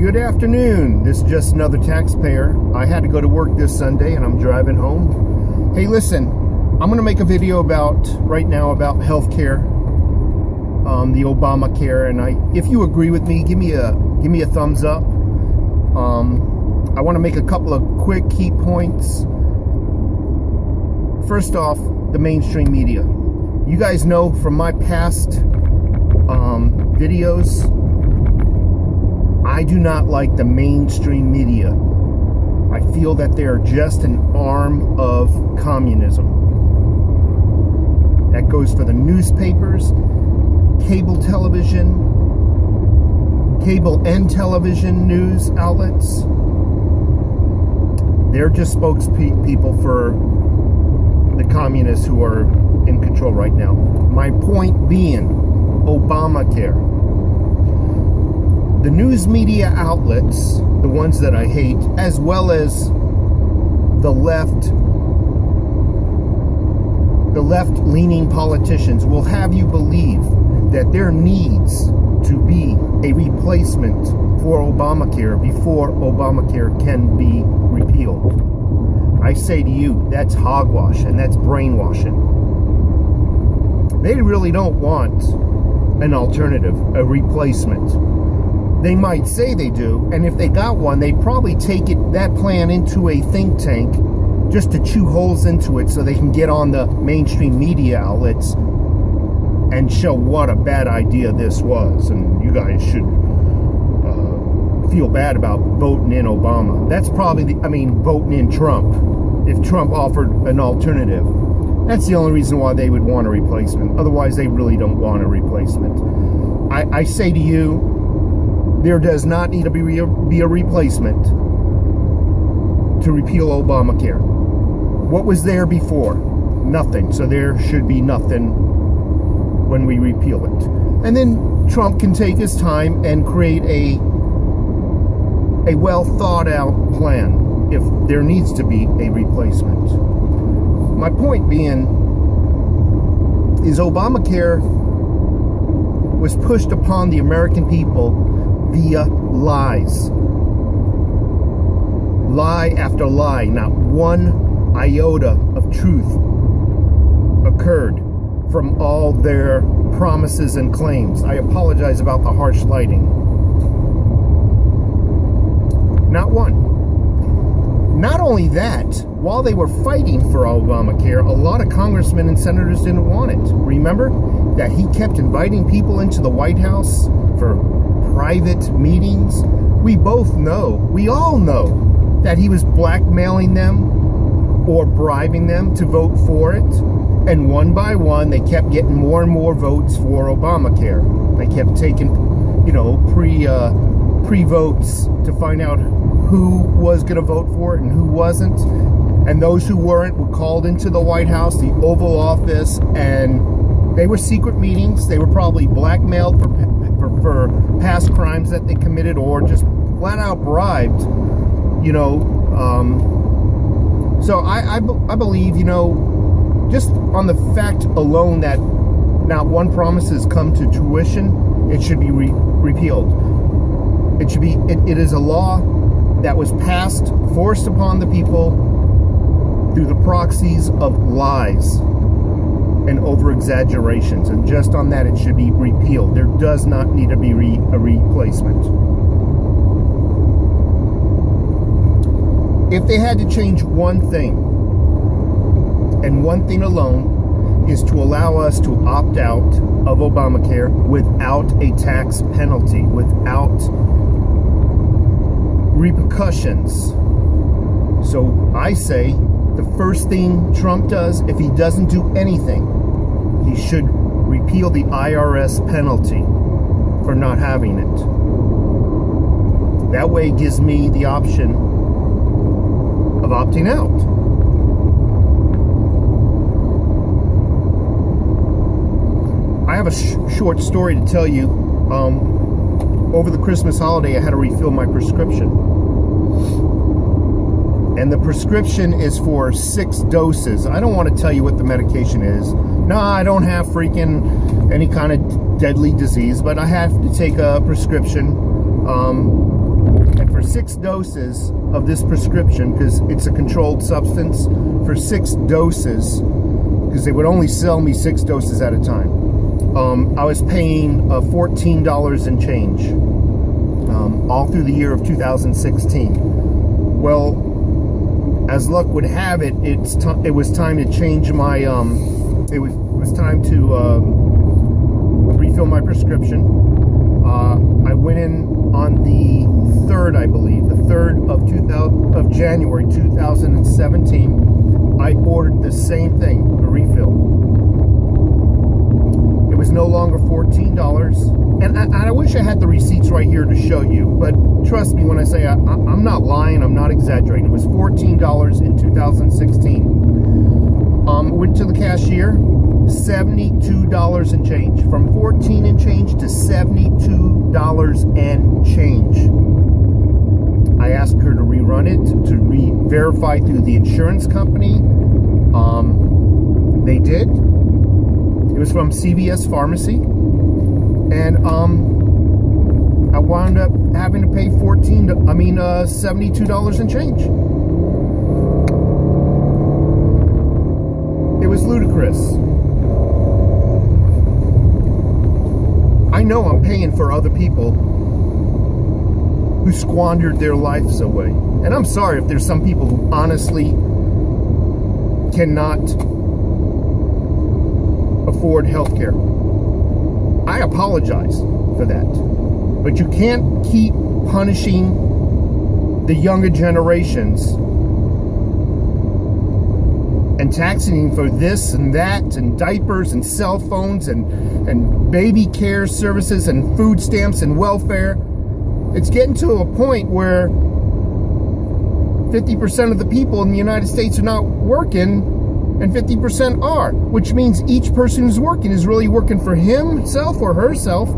Good afternoon. This is just another taxpayer. I had to go to work this Sunday and I'm driving home. Hey, listen, I'm going to make a video right now about healthcare, the Obamacare, and if you agree with me, give me a thumbs up. I want to make a couple of quick key points. First off, the mainstream media. You guys know from my past videos, I do not like the mainstream media. I feel that they are just an arm of communism. That goes for the newspapers, cable and television news outlets. They're just spokespeople for the communists who are in control right now. My point being, Obamacare. The news media outlets, the ones that I hate, as well as the left-leaning politicians, will have you believe that there needs to be a replacement for Obamacare before Obamacare can be repealed. I say to you, that's hogwash and that's brainwashing. They really don't want an alternative, a replacement. They might say they do, and if they got one, they'd probably take that plan into a think tank just to chew holes into it so they can get on the mainstream media outlets and show what a bad idea this was. And you guys should feel bad about voting in Obama. That's probably, voting in Trump. If Trump offered an alternative, that's the only reason why they would want a replacement. Otherwise, they really don't want a replacement. I say to you, there does not need to be a replacement to repeal Obamacare. What was there before? Nothing. So there should be nothing when we repeal it. And then Trump can take his time and create a well thought out plan if there needs to be a replacement. My point being is Obamacare was pushed upon the American people via lies. Lie after lie. Not one iota of truth occurred from all their promises and claims. I apologize about the harsh lighting. Not one. Not only that, while they were fighting for Obamacare, a lot of congressmen and senators didn't want it. Remember that he kept inviting people into the White House for private meetings? We all know that he was blackmailing them or bribing them to vote for it. And one by one, they kept getting more and more votes for Obamacare. They kept taking, pre-votes to find out who was going to vote for it and who wasn't. And those who weren't were called into the White House, the Oval Office, and they were secret meetings. They were probably blackmailed for past crimes that they committed or just flat out bribed, So I believe, just on the fact alone that not one promise has come to fruition, it should be repealed. It is a law that was passed, forced upon the people through the proxies of lies and over-exaggerations. And just on that, it should be repealed. There does not need to be a replacement. If they had to change one thing, and one thing alone, is to allow us to opt out of Obamacare without a tax penalty, without repercussions. So I say, the first thing Trump does, if he doesn't do anything, he should repeal the IRS penalty for not having it. That way it gives me the option of opting out. I have a short story to tell you. Over the Christmas holiday, I had to refill my prescription. And the prescription is for 6 doses. I don't want to tell you what the medication is. No, I don't have freaking any kind of deadly disease, but I have to take a prescription 6 doses of this prescription, because it's a controlled substance, for 6 doses, because they would only sell me 6 doses at a time, I was paying $14 and change all through the year of 2016. Well, as luck would have it, it was time to change my it was time to refill my prescription. I went in on the 3rd, I believe, the 3rd of January 2017. I ordered the same thing, a refill. It was no longer $14, and I wish I had the receipts right here to show you, but trust me when I say I'm not lying, I'm not exaggerating. It was $14 in 2016. Went to the cashier, $72 and change. From $14 and change to $72 and change. I asked her to rerun it, to re-verify through the insurance company. They did. It was from CVS Pharmacy. And I wound up having to pay $72 and change. It was ludicrous. I know I'm paying for other people who squandered their lives away. And I'm sorry if there's some people who honestly cannot afford health care. I apologize for that. But you can't keep punishing the younger generations and taxing them for this and that and diapers and cell phones and baby care services and food stamps and welfare. It's getting to a point where 50% of the people in the United States are not working and 50% are, which means each person who's working is really working for himself or herself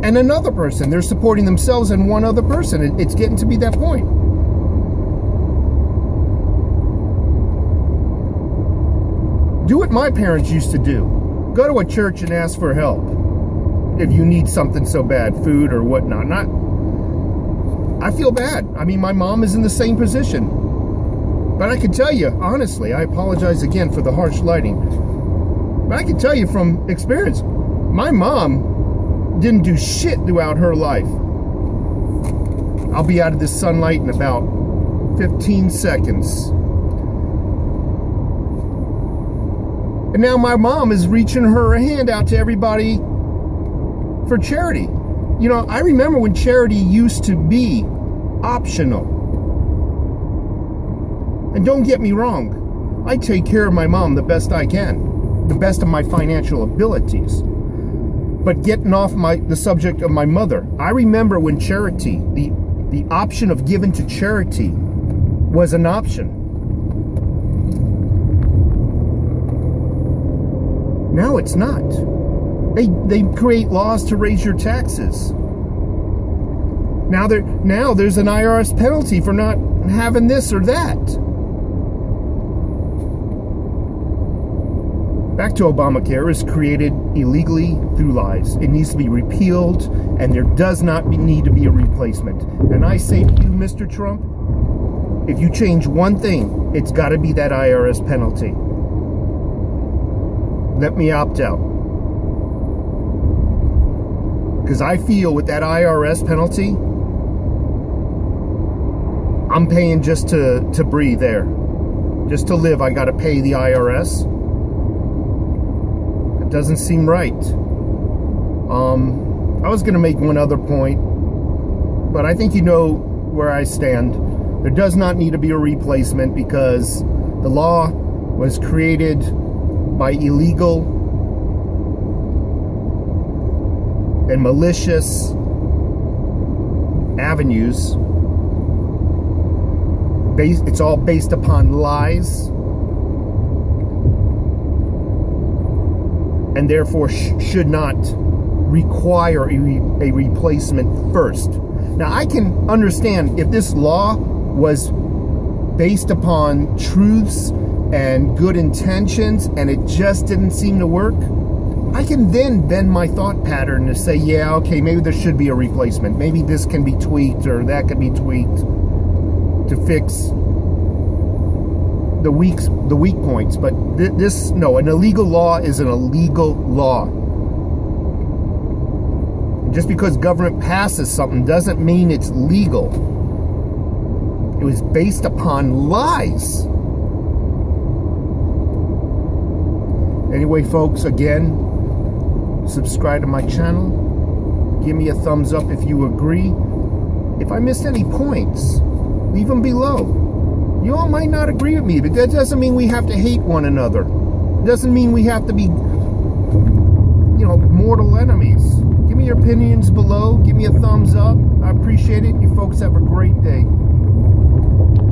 and another person. They're supporting themselves and one other person. It's getting to be that point. Do what my parents used to do. Go to a church and ask for help if you need something so bad, food or whatnot. I feel bad. I mean, my mom is in the same position. But I can tell you, honestly, I apologize again for the harsh lighting, but I can tell you from experience, my mom didn't do shit throughout her life. I'll be out of this sunlight in about 15 seconds. And now my mom is reaching her hand out to everybody for charity. You know, I remember when charity used to be optional. And don't get me wrong, I take care of my mom the best I can, the best of my financial abilities. But getting off the subject of my mother, I remember when charity, the option of giving to charity was an option. Now it's not. They create laws to raise your taxes. Now there's an IRS penalty for not having this or that. Back to Obamacare is created illegally through lies. It needs to be repealed, and there does not need to be a replacement. And I say to you, Mr. Trump, if you change one thing, it's got to be that IRS penalty. Let me opt out. Because I feel with that IRS penalty, I'm paying just to breathe there. Just to live, I got to pay the IRS. Doesn't seem right. I was going to make one other point, but I think you know where I stand. There does not need to be a replacement because the law was created by illegal and malicious avenues. It's all based upon lies. And therefore should not require a replacement first. Now, I can understand if this law was based upon truths and good intentions and it just didn't seem to work, I can then bend my thought pattern to say, yeah, okay, maybe there should be a replacement. Maybe this can be tweaked or that can be tweaked to fix the weak points. But no, an illegal law is an illegal law. Just because government passes something doesn't mean it's legal. It was based upon lies. Anyway, folks, again, subscribe to my channel. Give me a thumbs up if you agree. If I missed any points, leave them below. You all might not agree with me, but that doesn't mean we have to hate one another. It doesn't mean we have to be, mortal enemies. Give me your opinions below. Give me a thumbs up. I appreciate it. You folks have a great day.